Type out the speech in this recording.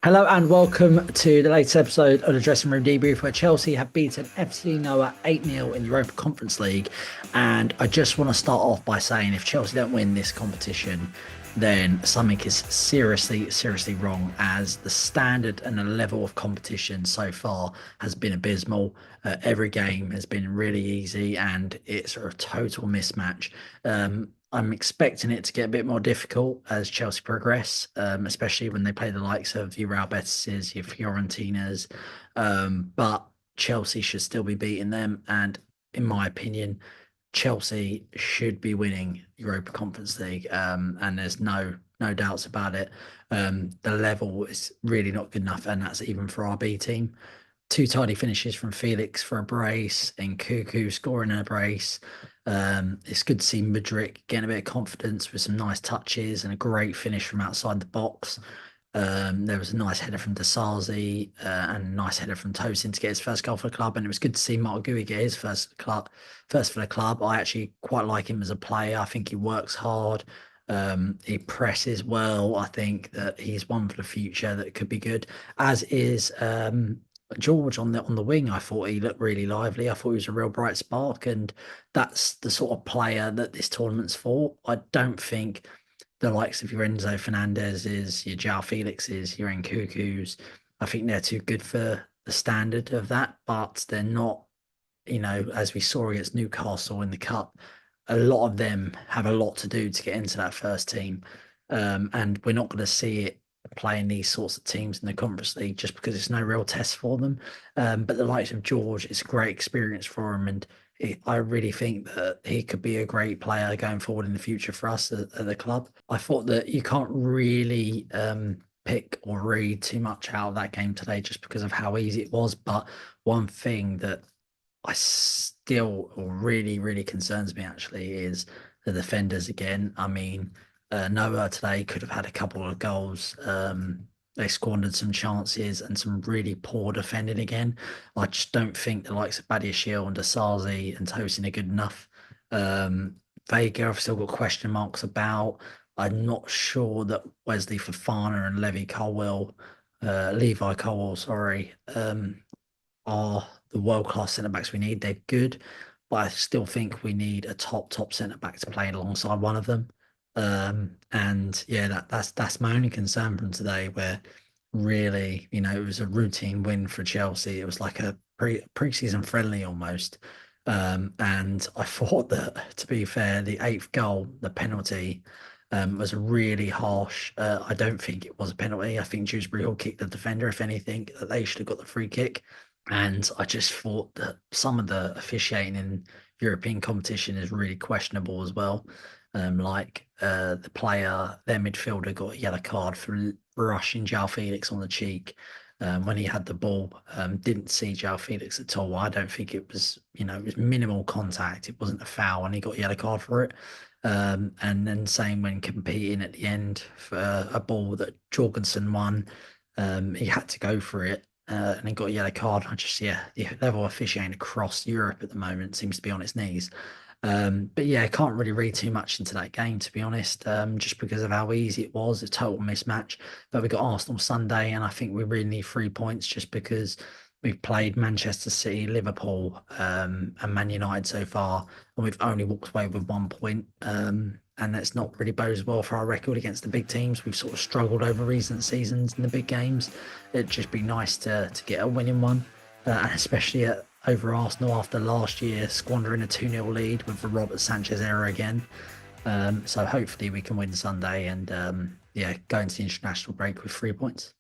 Hello and welcome to the latest episode of the Dressing Room Debrief, where Chelsea have beaten FC Noah 8-0 in the Europa Conference League. And I just want to start off by saying if Chelsea don't win this competition, then something is seriously wrong, as the standard and the level of competition so far has been abysmal. Every game has been really easy and it's a total mismatch. I'm expecting it to get a bit more difficult as Chelsea progress, especially when they play the likes of your Real Betises, your Fiorentinas. But Chelsea should still be beating them, and in my opinion, Chelsea should be winning Europa Conference League. And there's no doubts about it. The level is really not good enough, and that's even for our B team. Two tidy finishes from Felix for a brace and Cuckoo scoring a brace. It's good to see Mudryk getting a bit of confidence with some nice touches and a great finish from outside the box. There was a nice header from Desazi and a nice header from Tosin to get his first goal for the club, and it was good to see Mark Gui get his first for the club. I actually quite like him as a player. I think he works hard. He presses well. I think that he's one for the future that could be good. As is George on the wing. I thought he looked really lively. I thought he was a real bright spark, and that's the sort of player that this tournament's for. I don't think the likes of your Enzo Fernandez's, your João Felix's, your Nkuku's, I think they're too good for the standard of that, but they're not, as we saw against Newcastle in the Cup, a lot of them have a lot to do to get into that first team. And we're not going to see it playing these sorts of teams in the Conference League just because it's no real test for them. But the likes of George, it's a great experience for him, and I really think that he could be a great player going forward in the future for us at the club. I thought that you can't really pick or read too much out of that game today just because of how easy it was. But one thing that I still really concerns me actually is the defenders again. I mean, Noah today could have had a couple of goals. They squandered some chances and some really poor defending again. I just don't think the likes of Badiashile and Desazi and Tosin are good enough. Vega, I've still got question marks about. I'm not sure that Wesley Fofana and Levi Colwell, sorry, are the world class centre backs we need. They're good, but I still think we need a top centre back to play alongside one of them. And yeah, that's my only concern from today, where really, it was a routine win for Chelsea. It was like a pre-season friendly almost. And I thought that, to be fair, the eighth goal, the penalty, was really harsh. I don't think it was a penalty. I think Dewsbury Hall kicked the defender. If anything, that they should have got the free kick. And I just thought that some of the officiating in European competition is really questionable as well. The player, their midfielder, got a yellow card for rushing João Felix on the cheek when he had the ball. Didn't see João Felix at all. I don't think it was, it was minimal contact. It wasn't a foul, and he got a yellow card for it. And then same when competing at the end for a ball that Jorgensen won, he had to go for it. And he got a yellow card. The level of officiating across Europe at the moment seems to be on its knees. But yeah, I can't really read too much into that game, to be honest, just because of how easy it was, a total mismatch. But we got Arsenal Sunday, and I think we really need 3 points just because we've played Manchester City, Liverpool, and Man United so far, and we've only walked away with 1 point. And that's not really bodes well for our record against the big teams. We've sort of struggled over recent seasons in the big games. It'd just be nice to get a winning one, and especially over Arsenal after last year squandering a 2-0 lead with the Robert Sanchez error again. So hopefully we can win Sunday and yeah, go into the international break with 3 points.